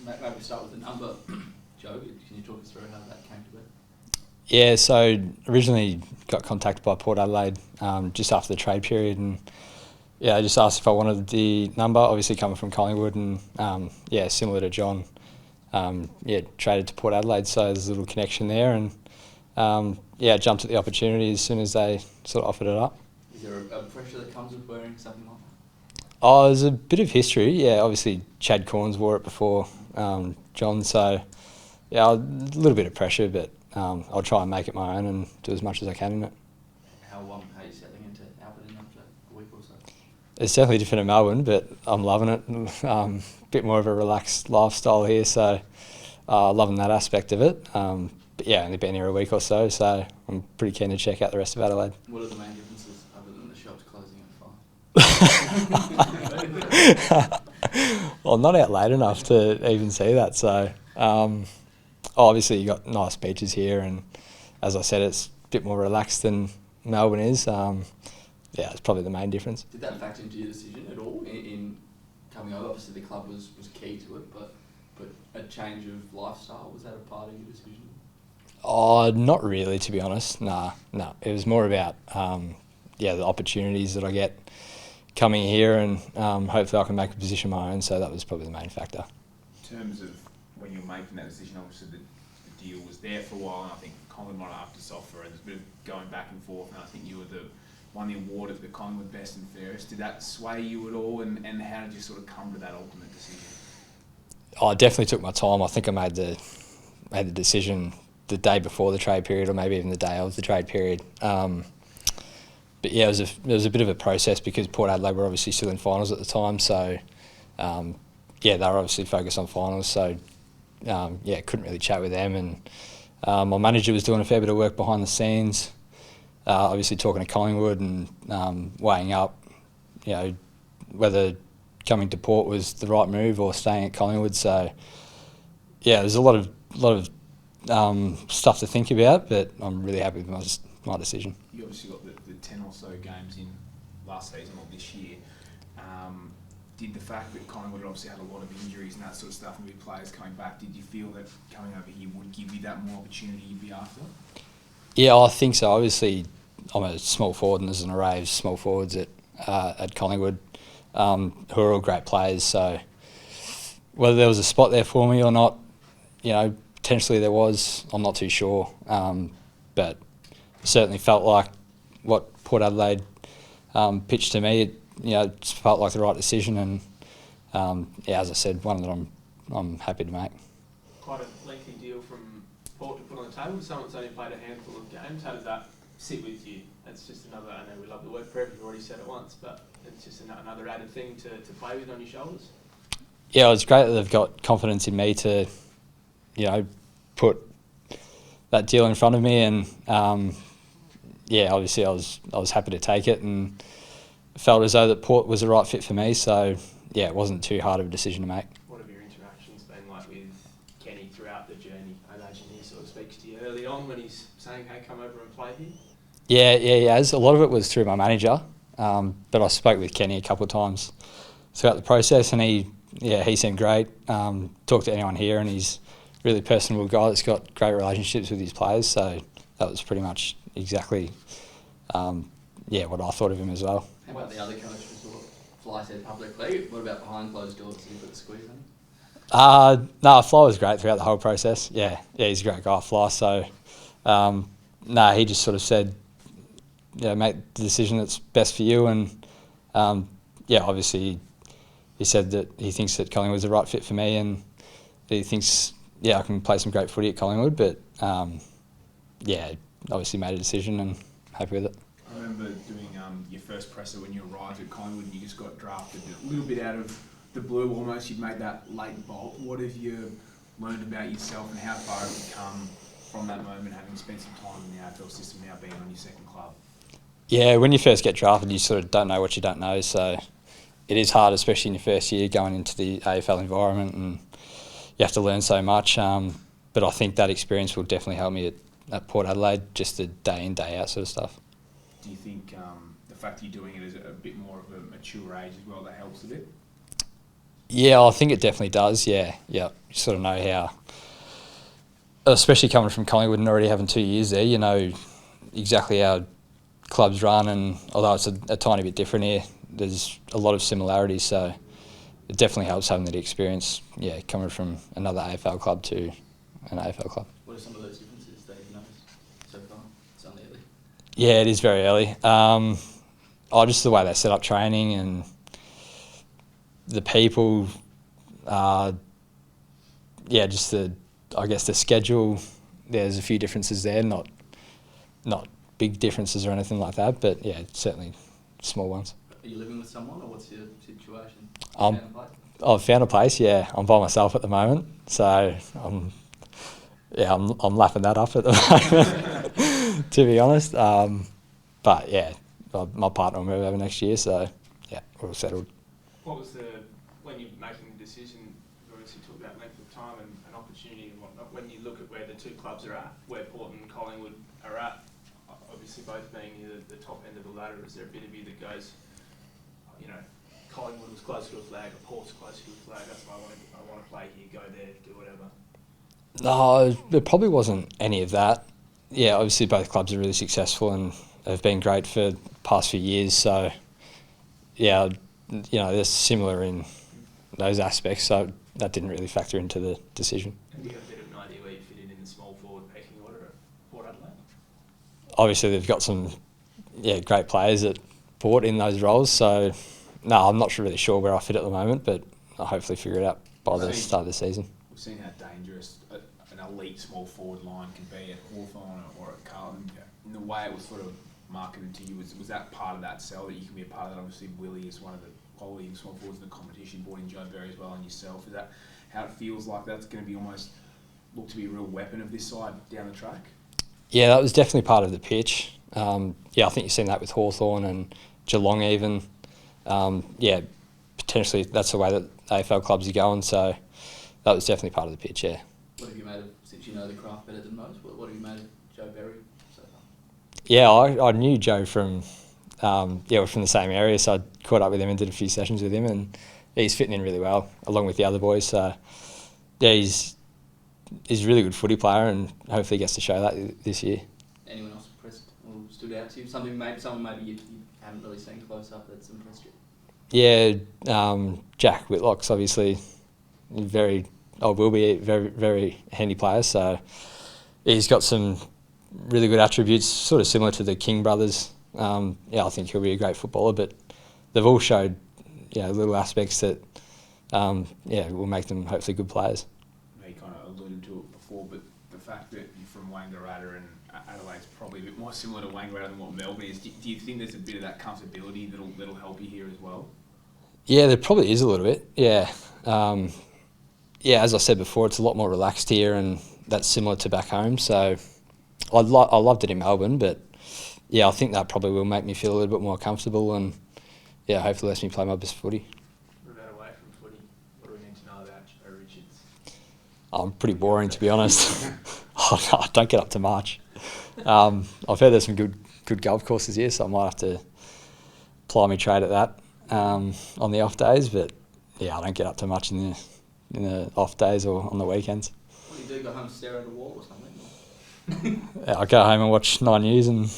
Maybe start with the number, Joe. Can you talk us through how that came to be? Yeah, so originally got contacted by Port Adelaide just after the trade period, and yeah, I just asked if I wanted the number. Obviously, coming from Collingwood, and yeah, similar to John, yeah, traded to Port Adelaide, so there's a little connection there, and yeah, jumped at the opportunity as soon as they sort of offered it up. Is there a pressure that comes with wearing something like that? Oh, there's a bit of history. Yeah, obviously Chad Corns wore it before John, so yeah, a little bit of pressure, but I'll try and make it my own and do as much as I can in it. How are you settling into Albany after a week or so? It's definitely different in Melbourne, but I'm loving it. Bit more of a relaxed lifestyle here, so loving that aspect of it. But yeah, only been here a week or so, so I'm pretty keen to check out the rest of Adelaide. What are the main differences other than the shops closing at 5? Well, I'm not out late enough to even see that, so obviously you got nice beaches here, and as I said, it's a bit more relaxed than Melbourne is. Yeah, it's probably the main difference. Did that factor into your decision at all in coming over? Obviously the club was key to it, but a change of lifestyle, was that a part of your decision? Oh, not really, to be honest. No. It was more about yeah, the opportunities that I get coming here, and hopefully I can make a position my own. So that was probably the main factor. In terms of when you were making that decision, obviously the deal was there for a while, and I think Collingwood might have asked us offer, and there's a bit of going back and forth, and I think you were won the award at the Collingwood Best and Fairest. Did that sway you at all, and how did you sort of come to that ultimate decision? Oh, I definitely took my time. I think I made the decision the day before the trade period, or maybe even the day of the trade period. But yeah, it was a bit of a process because Port Adelaide were obviously still in finals at the time, so yeah, they were obviously focused on finals. So yeah, couldn't really chat with them, and my manager was doing a fair bit of work behind the scenes. Obviously talking to Collingwood and weighing up, you know, whether coming to Port was the right move or staying at Collingwood. So yeah, there's a lot of stuff to think about, but I'm really happy with my decision. You obviously got the 10 or so games in last season or this year. Did the fact that Collingwood obviously had a lot of injuries and that sort of stuff, and with players coming back, did you feel that coming over here would give you that more opportunity you'd be after? Yeah, I think so. Obviously, I'm a small forward, and there's an array of small forwards at Collingwood who are all great players. So whether there was a spot there for me or not, you know, potentially there was. I'm not too sure, but certainly felt like what Port Adelaide pitched to me, it felt like the right decision, and yeah, as I said, one that I'm happy to make. Quite a lengthy deal from Port to put on the table for someone that's only played a handful of games. How does that sit with you? It's just another, I know we love the word prep, you've already said it once, but it's just another added thing to play with on your shoulders. Yeah, it's great that they've got confidence in me to, put that deal in front of me, and yeah, obviously I was happy to take it, and felt as though that Port was the right fit for me. So yeah, it wasn't too hard of a decision to make. What have your interactions been like with Kenny throughout the journey? I imagine he sort of speaks to you early on when he's saying, "Hey, come over and play here." Yeah, he has. A lot of it was through my manager, but I spoke with Kenny a couple of times throughout the process, and he seemed great. Talked to anyone here, and he's a really personable guy that's got great relationships with his players. So that was pretty much exactly what I thought of him as well. How about the other coaches? Fly said publicly. What about behind closed doors? Did you put the squeeze in? No, Fly was great throughout the whole process. Yeah, he's a great guy, Fly. So he just sort of said, make the decision that's best for you, and obviously he said that he thinks that Collingwood was the right fit for me, and he thinks I can play some great footy at Collingwood, but obviously made a decision and happy with it. I remember doing your first presser when you arrived at Collingwood, and you just got drafted a little bit out of the blue almost. You'd made that late bolt. What have you learned about yourself, and how far have you come from that moment, having spent some time in the AFL system, now being on your second club? Yeah, when you first get drafted, you sort of don't know what you don't know, so it is hard, especially in your first year, going into the AFL environment, and you have to learn so much. But I think that experience will definitely help me at Port Adelaide, just the day in, day out sort of stuff. Do you think the fact that you're doing it at a bit more of a mature age as well, that helps a bit? Yeah, I think it definitely does. Yeah. You sort of know how, especially coming from Collingwood and already having 2 years there, you know exactly how clubs run, and although it's a tiny bit different here, there's a lot of similarities, so it definitely helps having that experience, coming from another AFL club to an AFL club. What are some of those differences that you've noticed so far? It's only early. Yeah, it is very early. Just the way they set up training and the people, just the schedule. There's a few differences there, not big differences or anything like that, but certainly small ones. Are you living with someone, or what's your situation? I've found a place. Yeah, I'm by myself at the moment, so I'm lapping that up at the moment, to be honest. But my partner will move over next year, so we're all settled. What was when you're making the decision, you obviously took that length of time and an opportunity and whatnot, when you look at where the two clubs are at, where Port and Collingwood are at, obviously both being near the top end of the ladder, is there a bit of you that goes, Collingwood was close to a flag, or Port's close to a flag, that's why I want to play here, go there, do whatever? No, there probably wasn't any of that. Yeah, obviously both clubs are really successful and have been great for the past few years, so they're similar in those aspects, so that didn't really factor into the decision. Have you got a bit of an idea where you fit in the small forward pecking order at Port Adelaide? Obviously they've got some great players at Port in those roles, so no, I'm not really sure where I fit at the moment, but I'll hopefully figure it out by the start of the season. We've seen how dangerous an elite small forward line can be at Hawthorn or at Carlton. In the way it was sort of marketed to you, was that part of that sell, that you can be a part of that? Obviously Willie is one of the quality small forwards in the competition, brought in Joe Berry as well, and yourself. Is that how it feels like that's going to be almost look to be a real weapon of this side down the track? Yeah, that was definitely part of the pitch. I think you've seen that with Hawthorn and Geelong even. Potentially that's the way that AFL clubs are going, so that was definitely part of the pitch, yeah. What have you made of, since you know the craft better than most, what have you made of Joe Berry so far? Yeah, I knew Joe from, we're from the same area, so I caught up with him and did a few sessions with him, and he's fitting in really well, along with the other boys, so he's a really good footy player, and hopefully gets to show that this year. Anyone else impressed or stood out to you? Someone maybe you haven't really seen close up that's impressed you? Yeah, Jack Whitlock's obviously will be a very, very handy player, so he's got some really good attributes, sort of similar to the King brothers. I think he'll be a great footballer, but they've all showed little aspects that will make them hopefully good players. You kind of alluded to it before, but the fact that you're from Wangaratta and Adelaide's probably a bit more similar to Wangaratta than what Melbourne is. Do you think there's a bit of that comfortability that'll help you here as well? Yeah, there probably is a little bit. Yeah, as I said before, it's a lot more relaxed here, and that's similar to back home. So I loved it in Melbourne, but I think that probably will make me feel a little bit more comfortable, and hopefully lets me play my best footy. What about away from footy? What do we need to know about Joe Richards? I'm pretty boring, to be honest. I don't get up to much. I've heard there's some good golf courses here, so I might have to ply my trade at that on the off days. But I don't get up to much in the off days or on the weekends. What do you do? Go home and stare at a wall or something? I go home and watch 9 News and.